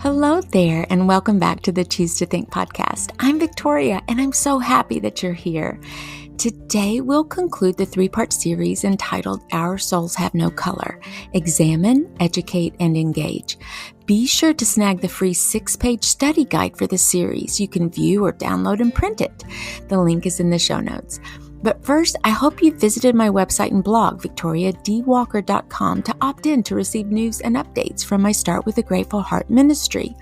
Hello there, and welcome back to the Choose to Think podcast. I'm Victoria, and I'm so happy that you're here. Today, we'll conclude the three-part series entitled Our Souls Have No Color. Examine, educate, and engage. Be sure to snag the free 6-page study guide for the series. You can view or download and print it. The link is in the show notes. But first, I hope you visited my website and blog, victoriadwalker.com, to opt in to receive news and updates from my Start with a Grateful Heart ministry.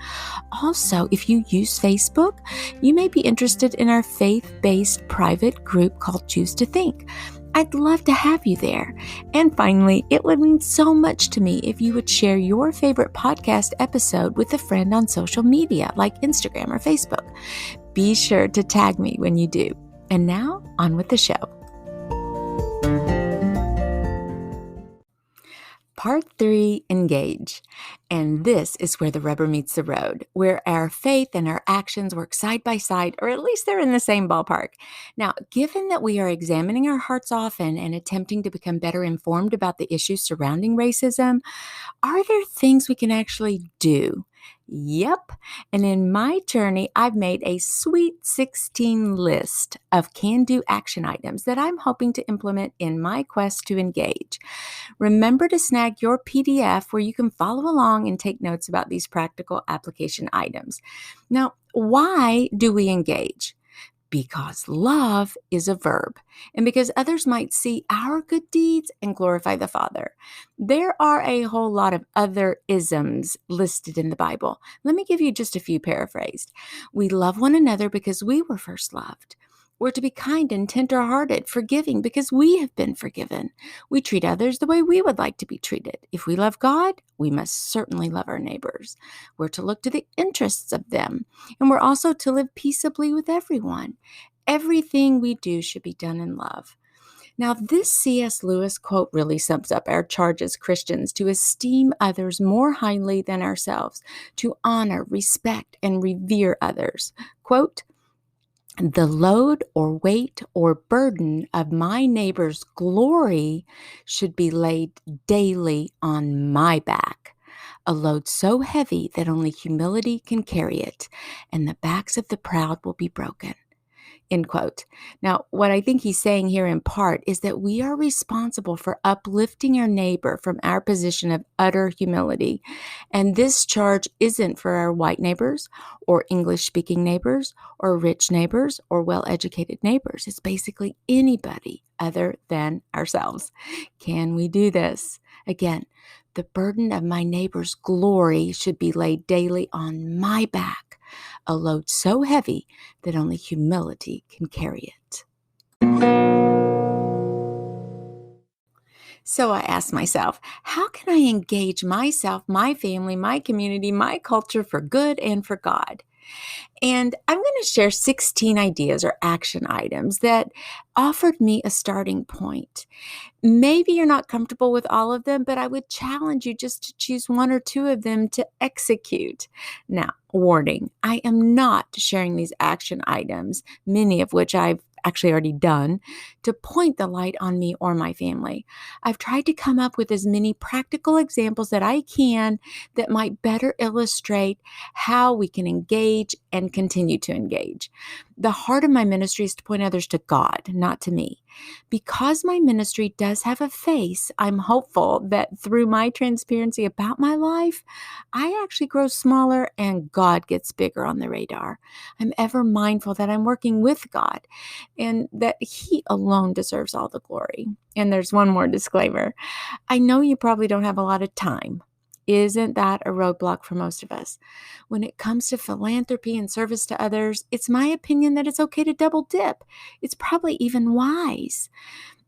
Also, if you use Facebook, you may be interested in our faith-based private group called Choose to Think. I'd love to have you there. And finally, it would mean so much to me if you would share your favorite podcast episode with a friend on social media like Instagram or Facebook. Be sure to tag me when you do. And now, on with the show. Part 3, engage. And this is where the rubber meets the road, where our faith and our actions work side by side, or at least they're in the same ballpark. Now, given that we are examining our hearts often and attempting to become better informed about the issues surrounding racism, are there things we can actually do? Yep. And in my journey, I've made a sweet 16 list of can-do action items that I'm hoping to implement in my quest to engage. Remember to snag your PDF where you can follow along and take notes about these practical application items. Now, why do we engage? Because love is a verb, and because others might see our good deeds and glorify the Father. There are a whole lot of other-isms listed in the Bible. Let me give you just a few paraphrased. We love one another because we were first loved. We're to be kind and tender-hearted, forgiving because we have been forgiven. We treat others the way we would like to be treated. If we love God, we must certainly love our neighbors. We're to look to the interests of them, and we're also to live peaceably with everyone. Everything we do should be done in love. Now, this C.S. Lewis quote really sums up our charge as Christians to esteem others more highly than ourselves, to honor, respect, and revere others. Quote, "The load or weight or burden of my neighbor's glory should be laid daily on my back, a load so heavy that only humility can carry it, and the backs of the proud will be broken." End quote. Now, what I think he's saying here in part is that we are responsible for uplifting our neighbor from our position of utter humility. And this charge isn't for our white neighbors or English-speaking neighbors or rich neighbors or well-educated neighbors. It's basically anybody other than ourselves. Can we do this? Again, the burden of my neighbor's glory should be laid daily on my back, a load so heavy that only humility can carry it. So I asked myself, how can I engage myself, my family, my community, my culture for good and for God? And I'm going to share 16 ideas or action items that offered me a starting point. Maybe you're not comfortable with all of them, but I would challenge you just to choose one or two of them to execute. Now, warning, I am not sharing these action items, many of which I've actually already done, to point the light on me or my family. I've tried to come up with as many practical examples that I can that might better illustrate how we can engage and continue to engage. The heart of my ministry is to point others to God, not to me. Because my ministry does have a face, I'm hopeful that through my transparency about my life, I actually grow smaller and God gets bigger on the radar. I'm ever mindful that I'm working with God and that He alone deserves all the glory. And there's one more disclaimer. I know you probably don't have a lot of time. Isn't that a roadblock for most of us? When it comes to philanthropy and service to others, it's my opinion that it's okay to double dip. It's probably even wise.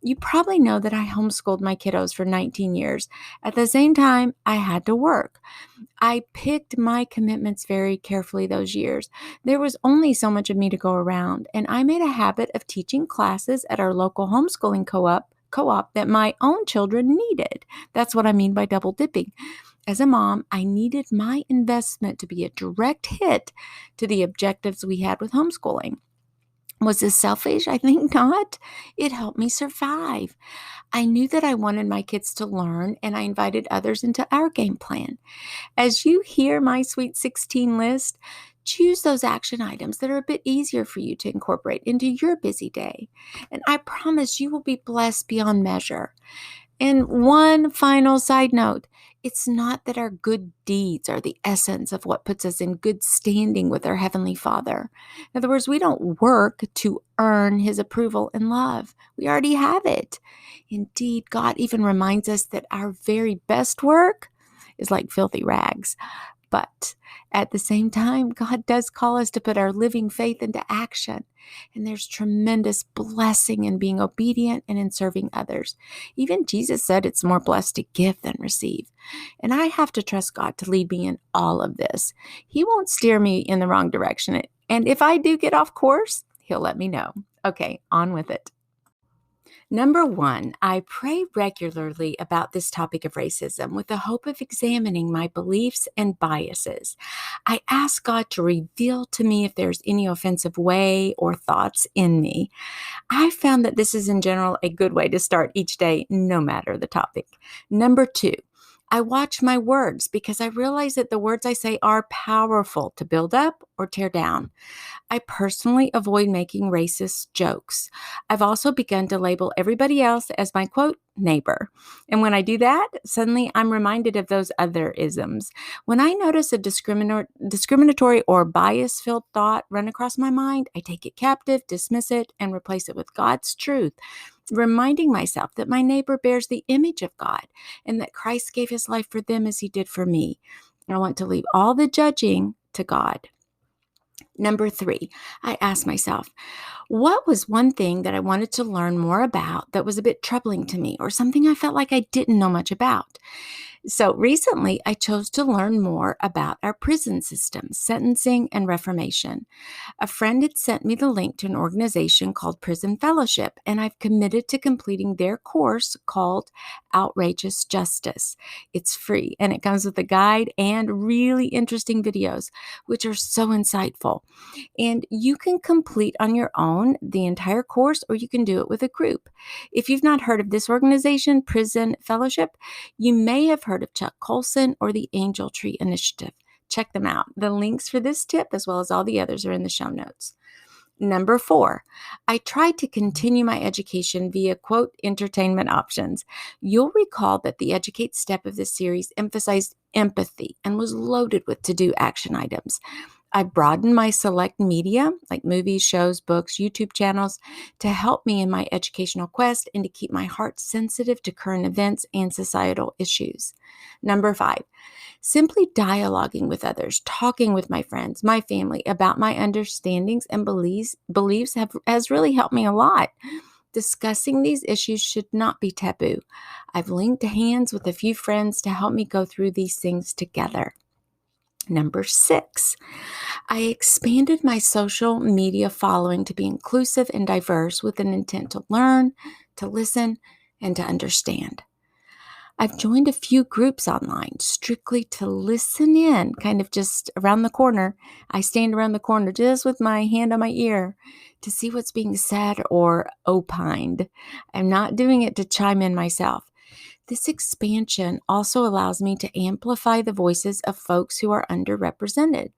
You probably know that I homeschooled my kiddos for 19 years. At the same time, I had to work. I picked my commitments very carefully those years. There was only so much of me to go around, and I made a habit of teaching classes at our local homeschooling co-op that my own children needed. That's what I mean by double dipping. As a mom, I needed my investment to be a direct hit to the objectives we had with homeschooling. Was this selfish? I think not. It helped me survive. I knew that I wanted my kids to learn, and I invited others into our game plan. As you hear my Sweet 16 list, choose those action items that are a bit easier for you to incorporate into your busy day. And I promise you will be blessed beyond measure. And one final side note, it's not that our good deeds are the essence of what puts us in good standing with our Heavenly Father. In other words, we don't work to earn His approval and love. We already have it. Indeed, God even reminds us that our very best work is like filthy rags. But at the same time, God does call us to put our living faith into action. And there's tremendous blessing in being obedient and in serving others. Even Jesus said it's more blessed to give than receive. And I have to trust God to lead me in all of this. He won't steer me in the wrong direction. And if I do get off course, He'll let me know. Okay, on with it. Number 1, I pray regularly about this topic of racism with the hope of examining my beliefs and biases. I ask God to reveal to me if there's any offensive way or thoughts in me. I found that this is in general a good way to start each day, no matter the topic. Number 2, I watch my words because I realize that the words I say are powerful to build up or tear down. I personally avoid making racist jokes. I've also begun to label everybody else as my quote, neighbor. And when I do that, suddenly I'm reminded of those other-isms. When I notice a discriminatory or bias-filled thought run across my mind, I take it captive, dismiss it, and replace it with God's truth, reminding myself that my neighbor bears the image of God and that Christ gave His life for them as He did for me. I want to leave all the judging to God. Number 3, I ask myself, what was one thing that I wanted to learn more about that was a bit troubling to me or something I felt like I didn't know much about? So recently, I chose to learn more about our prison system, sentencing, and reformation. A friend had sent me the link to an organization called Prison Fellowship, and I've committed to completing their course called Outrageous Justice. It's free, and it comes with a guide and really interesting videos, which are so insightful. And you can complete on your own the entire course, or you can do it with a group. If you've not heard of this organization, Prison Fellowship, you may have heard of Chuck Colson or the Angel Tree Initiative. Check them out. The links for this tip, as well as all the others, are in the show notes. Number 4, I tried to continue my education via, quote, entertainment options. You'll recall that the Educate step of this series emphasized empathy and was loaded with to-do action items. I broadened my select media, like movies, shows, books, YouTube channels, to help me in my educational quest and to keep my heart sensitive to current events and societal issues. Number 5, simply dialoguing with others, talking with my friends, my family about my understandings and beliefs has really helped me a lot. Discussing these issues should not be taboo. I've linked hands with a few friends to help me go through these things together. Number 6, I expanded my social media following to be inclusive and diverse with an intent to learn, to listen, and to understand. I've joined a few groups online strictly to listen in, kind of just around the corner. I stand around the corner just with my hand on my ear to see what's being said or opined. I'm not doing it to chime in myself. This expansion also allows me to amplify the voices of folks who are underrepresented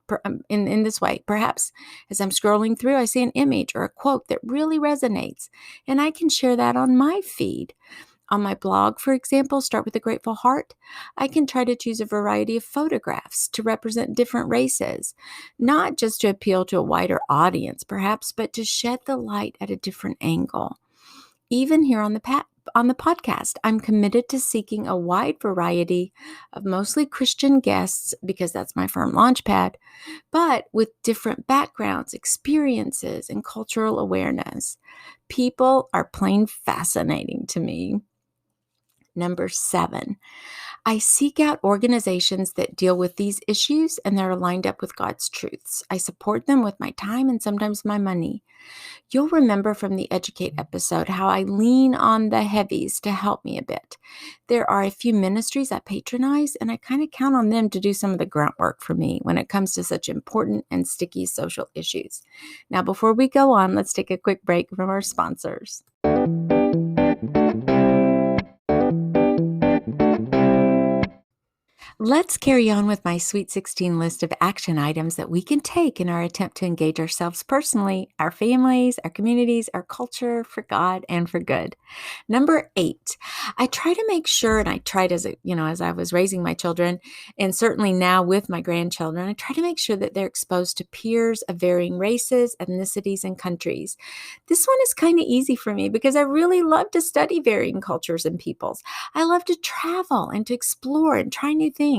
in this way. Perhaps as I'm scrolling through, I see an image or a quote that really resonates, and I can share that on my feed. On my blog, for example, Start with a Grateful Heart, I can try to choose a variety of photographs to represent different races, not just to appeal to a wider audience, perhaps, but to shed the light at a different angle. Even here on the podcast, I'm committed to seeking a wide variety of mostly Christian guests because that's my firm launchpad, but with different backgrounds, experiences, and cultural awareness. People are plain fascinating to me. Number 7, I seek out organizations that deal with these issues and that are lined up with God's truths. I support them with my time and sometimes my money. You'll remember from the Educate episode how I lean on the heavies to help me a bit. There are a few ministries I patronize, and I kind of count on them to do some of the grunt work for me when it comes to such important and sticky social issues. Now, before we go on, let's take a quick break from our sponsors. Let's carry on with my Sweet 16 list of action items that we can take in our attempt to engage ourselves personally, our families, our communities, our culture, for God and for good. Number 8, I try to make sure, and I tried as I was raising my children, and certainly now with my grandchildren, I try to make sure that they're exposed to peers of varying races, ethnicities, and countries. This one is kind of easy for me because I really love to study varying cultures and peoples. I love to travel and to explore and try new things.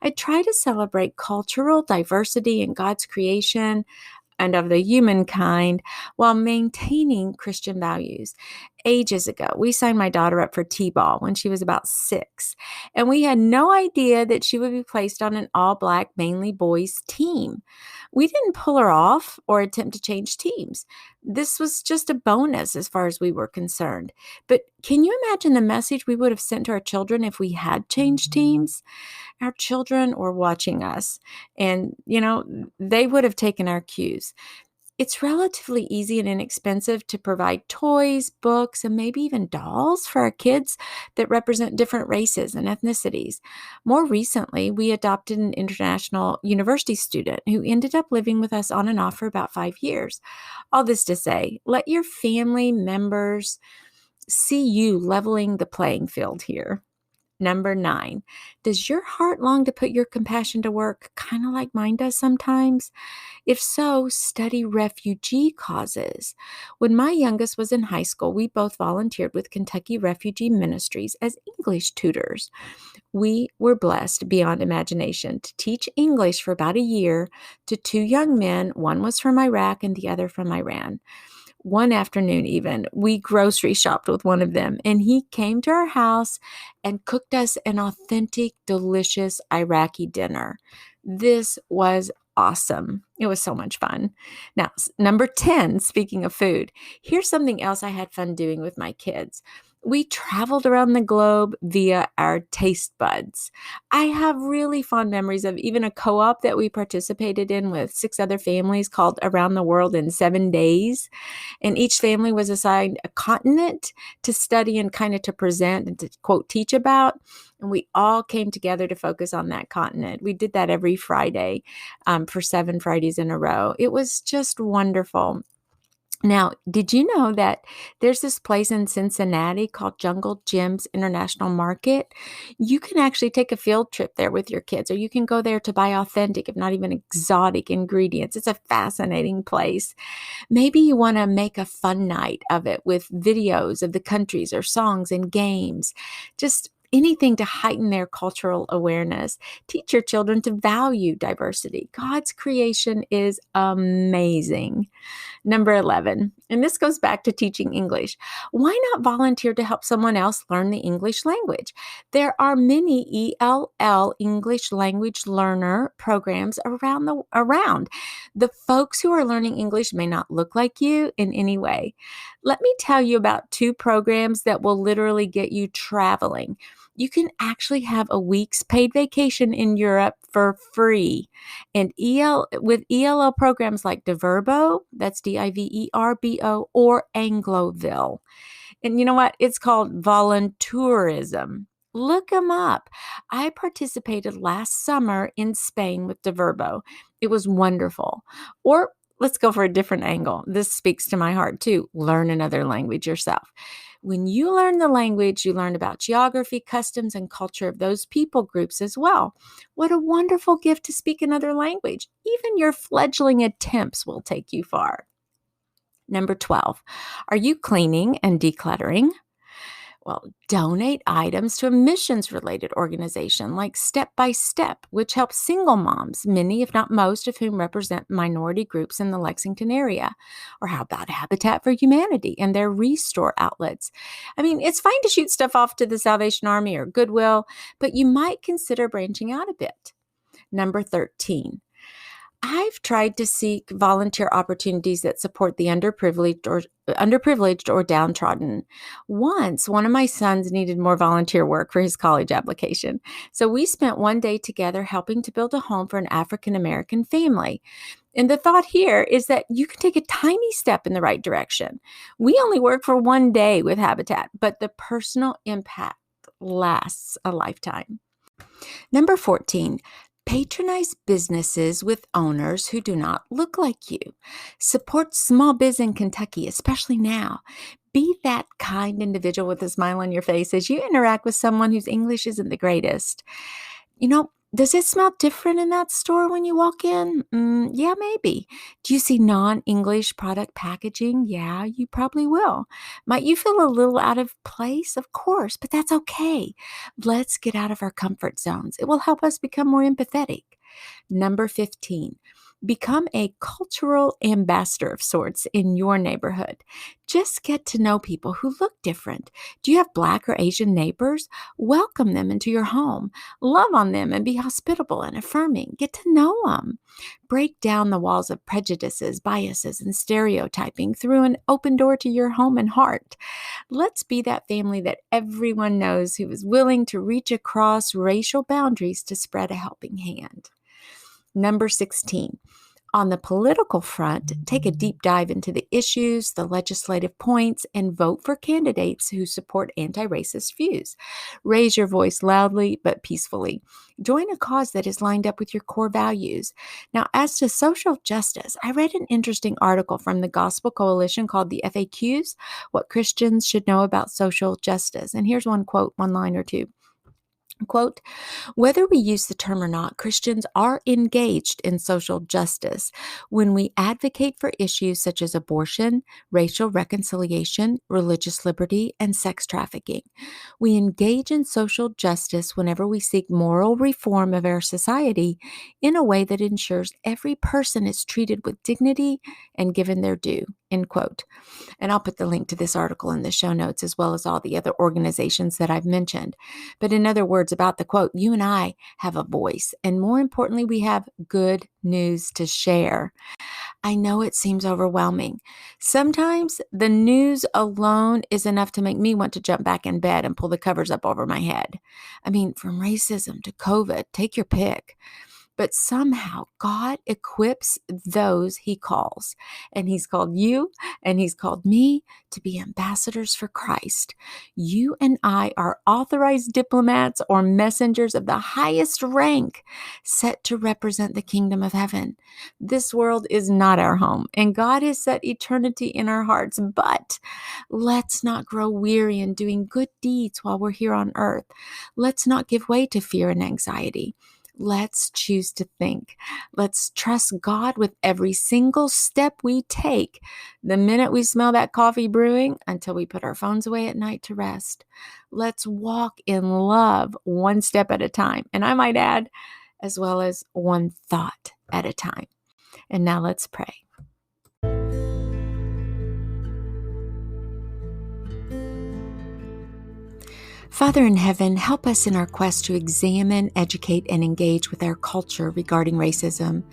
I try to celebrate cultural diversity in God's creation and of the humankind while maintaining Christian values. Ages ago, we signed my daughter up for T-ball when she was about 6, and we had no idea that she would be placed on an all-black, mainly boys team. We didn't pull her off or attempt to change teams. This was just a bonus as far as we were concerned. But can you imagine the message we would have sent to our children if we had changed teams? Our children were watching us, and, they would have taken our cues. It's relatively easy and inexpensive to provide toys, books, and maybe even dolls for our kids that represent different races and ethnicities. More recently, we adopted an international university student who ended up living with us on and off for about 5 years. All this to say, let your family members see you leveling the playing field here. Number 9, does your heart long to put your compassion to work, kind of like mine does sometimes? If so, study refugee causes. When my youngest was in high school, we both volunteered with Kentucky Refugee Ministries as English tutors. We were blessed beyond imagination to teach English for about a year to 2 young men. One was from Iraq and the other from Iran. One afternoon even, we grocery shopped with one of them, and he came to our house and cooked us an authentic, delicious Iraqi dinner. This was awesome. It was so much fun. Now, number 10, speaking of food, here's something else I had fun doing with my kids. We traveled around the globe via our taste buds. I have really fond memories of even a co-op that we participated in with 6 other families called Around the World in 7 Days. And each family was assigned a continent to study and kind of to present and to, quote, teach about. And we all came together to focus on that continent. We did that every Friday for 7 Fridays in a row. It was just wonderful. Now, did you know that there's this place in Cincinnati called Jungle Jim's International Market? You can actually take a field trip there with your kids, or you can go there to buy authentic, if not even exotic ingredients. It's a fascinating place. Maybe you want to make a fun night of it with videos of the countries or songs and games. Just anything to heighten their cultural awareness. Teach your children to value diversity. God's creation is amazing. Number 11, and this goes back to teaching English. Why not volunteer to help someone else learn the English language? There are many ELL, English Language Learner programs around. The folks who are learning English may not look like you in any way. Let me tell you about 2 programs that will literally get you traveling. You can actually have a week's paid vacation in Europe for free. And with ELL programs like DiVerbo, that's DIVERBO, or Angloville. And you know what? It's called voluntourism. Look them up. I participated last summer in Spain with DiVerbo. It was wonderful. Or let's go for a different angle. This speaks to my heart too. Learn another language yourself. When you learn the language, you learn about geography, customs, and culture of those people groups as well. What a wonderful gift to speak another language. Even your fledgling attempts will take you far. Number 12, are you cleaning and decluttering? Well, donate items to a missions-related organization like Step by Step, which helps single moms, many, if not most, of whom represent minority groups in the Lexington area. Or how about Habitat for Humanity and their restore outlets? I mean, it's fine to shoot stuff off to the Salvation Army or Goodwill, but you might consider branching out a bit. Number 13. I've tried to seek volunteer opportunities that support the underprivileged or downtrodden. Once, one of my sons needed more volunteer work for his college application. So we spent one day together helping to build a home for an African American family. And the thought here is that you can take a tiny step in the right direction. We only work for one day with Habitat, but the personal impact lasts a lifetime. Number 14. Patronize businesses with owners who do not look like you. Support small biz in Kentucky, especially now. Be that kind individual with a smile on your face as you interact with someone whose English isn't the greatest. Does it smell different in that store when you walk in? Yeah, maybe. Do you see non-English product packaging? Yeah, you probably will. Might you feel a little out of place? Of course, but that's okay. Let's get out of our comfort zones. It will help us become more empathetic. Number 15. Become a cultural ambassador of sorts in your neighborhood. Just get to know people who look different. Do you have Black or Asian neighbors? Welcome them into your home. Love on them and be hospitable and affirming. Get to know them. Break down the walls of prejudices, biases, and stereotyping through an open door to your home and heart. Let's be that family that everyone knows who is willing to reach across racial boundaries to spread a helping hand. Number 16. On the political front, take a deep dive into the issues, the legislative points, and vote for candidates who support anti-racist views. Raise your voice loudly but peacefully. Join a cause that is lined up with your core values. Now, as to social justice, I read an interesting article from the Gospel Coalition called the FAQs, What Christians Should Know About Social Justice. And here's one quote, one line or two. Quote, whether we use the term or not, Christians are engaged in social justice when we advocate for issues such as abortion, racial reconciliation, religious liberty, and sex trafficking. We engage in social justice whenever we seek moral reform of our society in a way that ensures every person is treated with dignity and given their due. End quote. And I'll put the link to this article in the show notes as well as all the other organizations that I've mentioned. But in other words, about the quote, you and I have a voice, and more importantly, we have good news to share. I know it seems overwhelming. Sometimes the news alone is enough to make me want to jump back in bed and pull the covers up over my head. I mean, from racism to COVID, take your pick. But somehow God equips those he calls. And he's called you and he's called me to be ambassadors for Christ. You and I are authorized diplomats or messengers of the highest rank set to represent the kingdom of heaven. This world is not our home, and God has set eternity in our hearts. But let's not grow weary in doing good deeds while we're here on earth. Let's not give way to fear and anxiety. Let's choose to think. Let's trust God with every single step we take. The minute we smell that coffee brewing until we put our phones away at night to rest. Let's walk in love one step at a time. And I might add, as well as one thought at a time. And now let's pray. Father in heaven, help us in our quest to examine, educate, and engage with our culture regarding racism.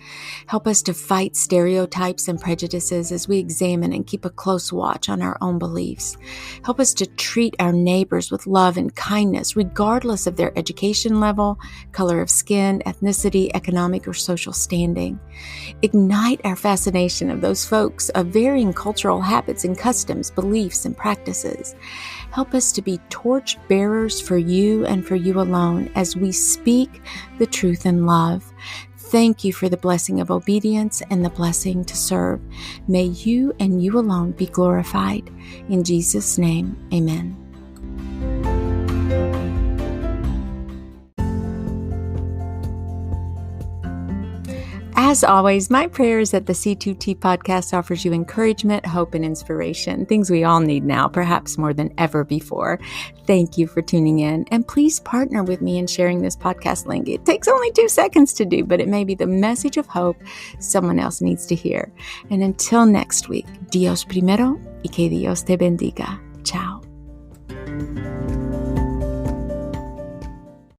Help us to fight stereotypes and prejudices as we examine and keep a close watch on our own beliefs. Help us to treat our neighbors with love and kindness, regardless of their education level, color of skin, ethnicity, economic, or social standing. Ignite our fascination of those folks of varying cultural habits and customs, beliefs, and practices. Help us to be torch bearers for you and for you alone as we speak the truth in love. Thank you for the blessing of obedience and the blessing to serve. May you and you alone be glorified. In Jesus' name, amen. As always, my prayer is that the C2T podcast offers you encouragement, hope, and inspiration, things we all need now, perhaps more than ever before. Thank you for tuning in, and please partner with me in sharing this podcast link. It takes only 2 seconds to do, but it may be the message of hope someone else needs to hear. And until next week, Dios primero y que Dios te bendiga.